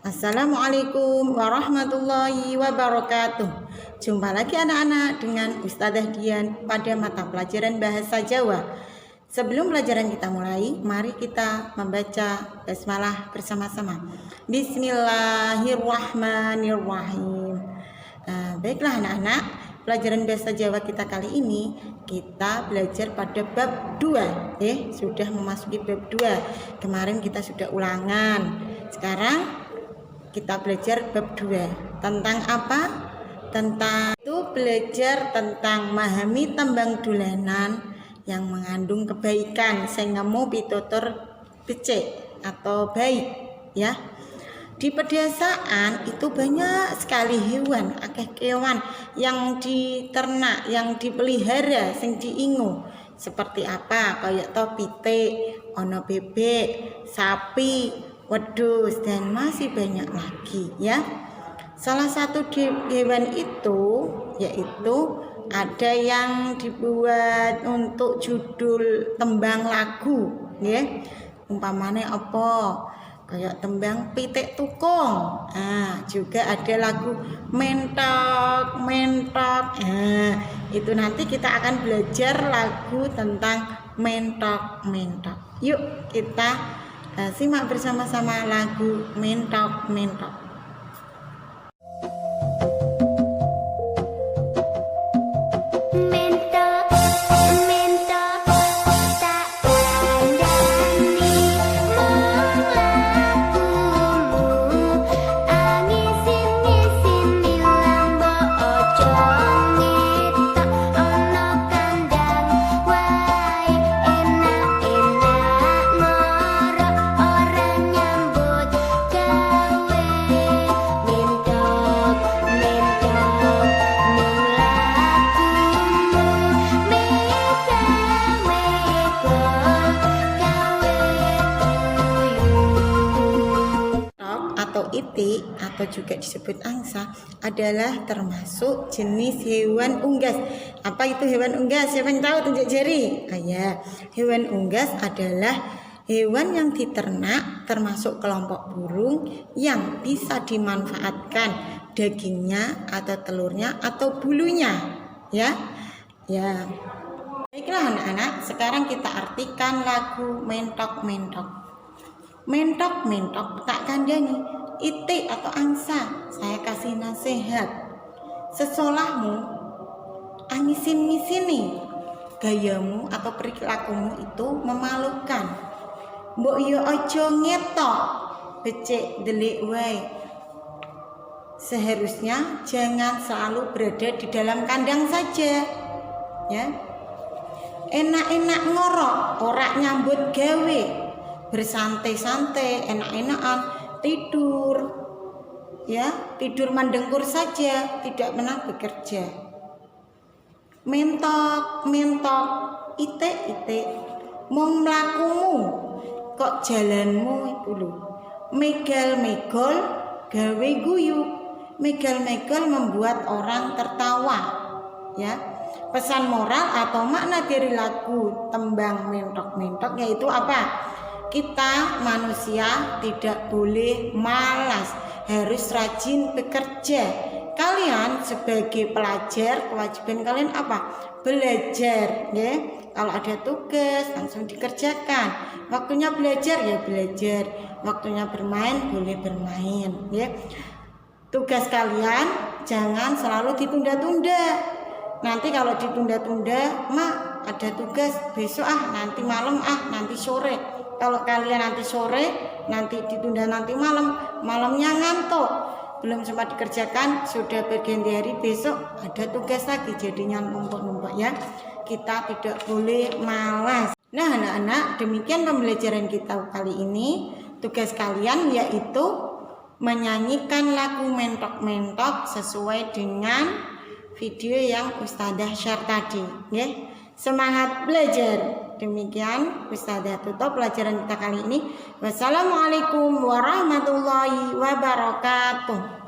Assalamualaikum warahmatullahi wabarakatuh. Jumpa lagi anak-anak dengan Ustadzah Dian pada mata pelajaran Bahasa Jawa. Sebelum pelajaran kita mulai, mari kita membaca basmalah bersama-sama. Bismillahirrahmanirrahim. Baiklah anak-anak, pelajaran Bahasa Jawa kita kali ini kita belajar pada bab 2. Sudah memasuki bab 2. Kemarin kita sudah ulangan. Sekarang kita belajar bab 2. Tentang apa? Tentang itu belajar tentang memahami tembang dolanan yang mengandung kebaikan sing ngemu pitutur becik atau baik ya. Di pedesaan itu banyak sekali hewan, akeh kewan yang diternak, yang dipelihara, sing diingu. Seperti apa? Kayak to pitik, ono bebek, sapi, wedhus, dan masih banyak lagi ya. Salah satu hewan itu yaitu ada yang dibuat untuk judul tembang lagu ya. Umpamane apa? Kayak tembang pitik tukung. Juga ada lagu mentok mentok. Itu nanti kita akan belajar lagu tentang mentok mentok. Yuk kita simak bersama-sama lagu mentok mentok. Itik atau juga disebut angsa adalah termasuk jenis hewan unggas. Apa itu hewan unggas? Siapa yang tahu? Tunjuk jari. Hewan unggas adalah hewan yang diternak termasuk kelompok burung yang bisa dimanfaatkan dagingnya atau telurnya atau bulunya ya. Baiklah anak-anak, sekarang kita artikan lagu mentok mentok. Mentok mentok tak kandani, itik atau angsa, saya kasih nasihat. Sesolahmu angisin-ngisini, gayamu atau perilakumu itu memalukan. Mbok yo ojo ngetok, becik delik wae. Seharusnya jangan selalu berada di dalam kandang saja ya. Enak-enak ngorok, ora nyambut gawe, bersantai-santai, enak-enakan, tidur ya, tidur mendengkur saja, tidak pernah bekerja. Mentok mentok, itik mung mlakumu kok jalanmu itu lho. Megal-megol gawe guyu. Megal-megol membuat orang tertawa ya. Pesan moral atau makna dari lagu tembang mentok mentok yaitu apa? Kita manusia tidak boleh malas, harus rajin bekerja. Kalian sebagai pelajar, kewajiban kalian apa? Belajar ya. Kalau ada tugas langsung dikerjakan. Waktunya belajar ya belajar, waktunya bermain boleh bermain ya. Tugas kalian jangan selalu ditunda-tunda. Nanti kalau ditunda-tunda, mak ada tugas besok nanti malam nanti sore. Kalau kalian nanti sore, nanti ditunda nanti malam, malamnya ngantuk, belum sempat dikerjakan, sudah berganti hari, besok ada tugas lagi, jadinya numpuk-numpuk ya. Kita tidak boleh malas. Nah anak-anak, demikian pembelajaran kita kali ini. Tugas kalian yaitu menyanyikan lagu mentok-mentok sesuai dengan video yang Ustadzah share tadi ya. Semangat belajar. Demikian Ustadzah tutup pelajaran kita kali ini. Wassalamualaikum warahmatullahi wabarakatuh.